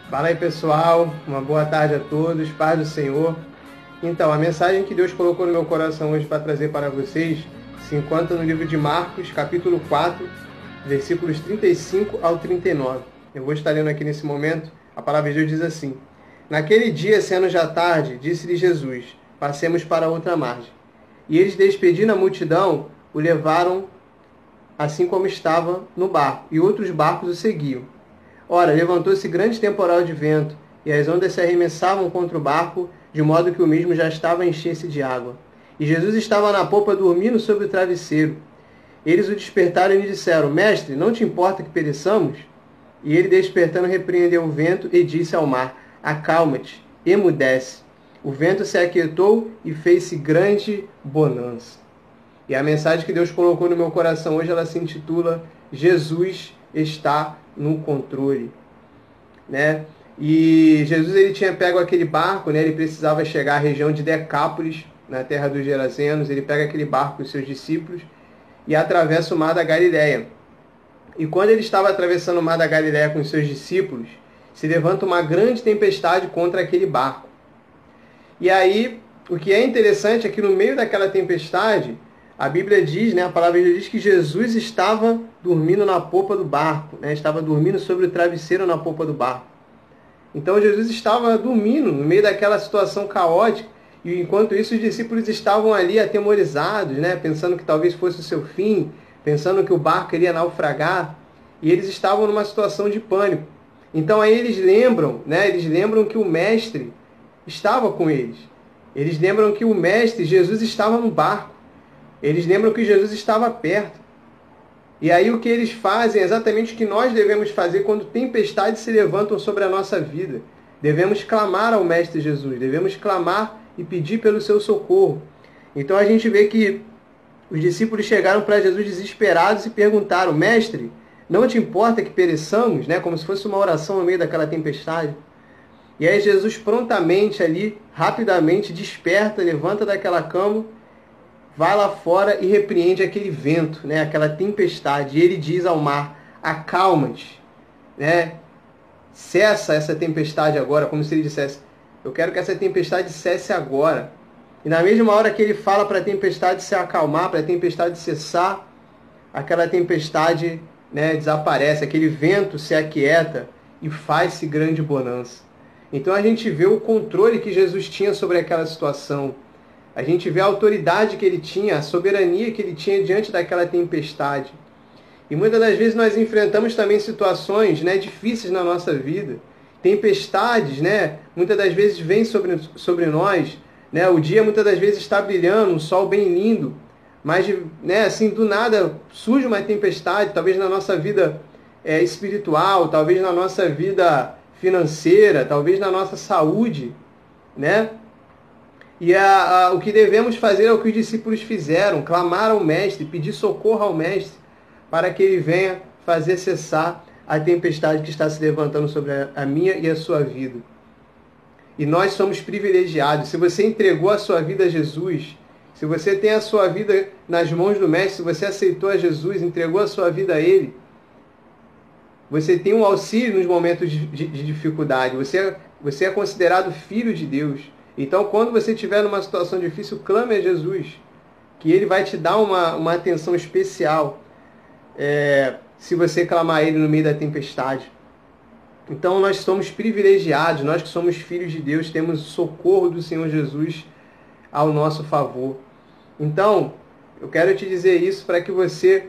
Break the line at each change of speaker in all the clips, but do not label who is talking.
Fala aí, pessoal, uma boa tarde a todos, paz do Senhor. Então, a mensagem que Deus colocou no meu coração hoje para trazer para vocês se encontra no livro de Marcos, capítulo 4, versículos 35 ao 39. Eu vou estar lendo aqui nesse momento. A palavra de Deus diz assim: Naquele dia, sendo já tarde, disse-lhe Jesus: Passemos para outra margem. E eles, despedindo a multidão, o levaram assim como estava no barco, e outros barcos o seguiam. Ora, levantou-se grande temporal de vento, e as ondas se arremessavam contra o barco, de modo que o mesmo já estava a encher-se de água. E Jesus estava na popa dormindo sobre o travesseiro. Eles o despertaram e lhe disseram: Mestre, não te importa que pereçamos? E ele, despertando, repreendeu o vento e disse ao mar: Acalma-te, emudece. O vento se aquietou e fez-se grande bonança. E a mensagem que Deus colocou no meu coração hoje, ela se intitula Jesus está no controle, né? E Jesus, ele tinha pego aquele barco, né? Ele precisava chegar à região de Decápolis, na terra dos Gerazenos. Ele pega aquele barco com os seus discípulos e atravessa o mar da Galileia. E quando ele estava atravessando o mar da Galileia com os seus discípulos, se levanta uma grande tempestade contra aquele barco. E aí, o que é interessante é que no meio daquela tempestade, a Bíblia diz, né, a palavra de Deus diz que Jesus estava dormindo na popa do barco, né, estava dormindo sobre o travesseiro na popa do barco. Então Jesus estava dormindo no meio daquela situação caótica, e enquanto isso os discípulos estavam ali atemorizados, né, pensando que talvez fosse o seu fim, pensando que o barco iria naufragar, e eles estavam numa situação de pânico. Então aí eles lembram que o Mestre estava com eles. Eles lembram que o Mestre, Jesus, estava no barco. Eles lembram que Jesus estava perto. E aí o que eles fazem é exatamente o que nós devemos fazer quando tempestades se levantam sobre a nossa vida. Devemos clamar ao Mestre Jesus, devemos clamar e pedir pelo seu socorro. Então a gente vê que os discípulos chegaram para Jesus desesperados e perguntaram: Mestre, não te importa que pereçamos? Né? Como se fosse uma oração no meio daquela tempestade. E aí Jesus prontamente ali, rapidamente, desperta, levanta daquela cama, vai lá fora e repreende aquele vento, né? Aquela tempestade. E ele diz ao mar: acalma-te, né? Cessa essa tempestade agora, como se ele dissesse: eu quero que essa tempestade cesse agora. E na mesma hora que ele fala para a tempestade se acalmar, para a tempestade cessar, aquela tempestade, né, desaparece, aquele vento se aquieta e faz-se grande bonança. Então a gente vê o controle que Jesus tinha sobre aquela situação. A gente vê a autoridade que ele tinha, a soberania que ele tinha diante daquela tempestade. E muitas das vezes nós enfrentamos também situações, né, difíceis na nossa vida. Tempestades, né, muitas das vezes vêm sobre nós. Né, o dia muitas das vezes está brilhando, um sol bem lindo. Mas, né, assim, do nada surge uma tempestade, talvez na nossa vida espiritual, talvez na nossa vida financeira, talvez na nossa saúde, né? E o que devemos fazer é o que os discípulos fizeram: clamar ao Mestre, pedir socorro ao Mestre, para que ele venha fazer cessar a tempestade que está se levantando sobre a minha e a sua vida. E nós somos privilegiados. Se você entregou a sua vida a Jesus, se você tem a sua vida nas mãos do Mestre, se você aceitou a Jesus, entregou a sua vida a Ele, você tem um auxílio nos momentos de dificuldade. Você é considerado filho de Deus. Então, quando você estiver numa situação difícil, clame a Jesus, que Ele vai te dar uma atenção especial se você clamar a Ele no meio da tempestade. Então, nós somos privilegiados, nós que somos filhos de Deus, temos o socorro do Senhor Jesus ao nosso favor. Então, eu quero te dizer isso para que você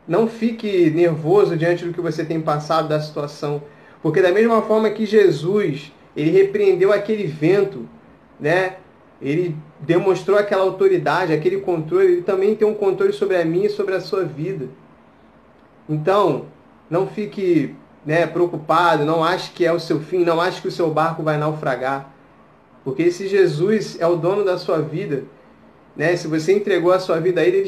não fique nervoso diante do que você tem passado, da situação. Porque da mesma forma que Jesus, ele repreendeu aquele vento, né? Ele demonstrou aquela autoridade, aquele controle, ele também tem um controle sobre a minha e sobre a sua vida. Então, não fique, né, preocupado, não ache que é o seu fim, não ache que o seu barco vai naufragar. Porque se Jesus é o dono da sua vida, né, se você entregou a sua vida a Ele,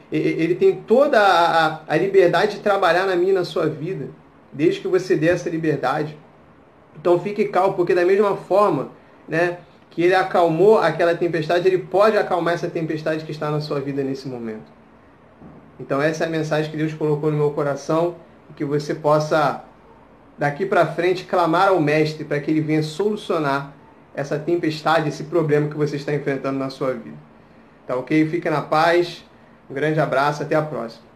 Ele tem toda a liberdade de trabalhar na minha e na sua vida, desde que você dê essa liberdade. Então fique calmo, porque da mesma forma, né, que Ele acalmou aquela tempestade, Ele pode acalmar essa tempestade que está na sua vida nesse momento. Então essa é a mensagem que Deus colocou no meu coração, que você possa daqui para frente, clamar ao Mestre para que Ele venha solucionar essa tempestade, esse problema que você está enfrentando na sua vida. Tá ok? Fica na paz. Um grande abraço. Até a próxima.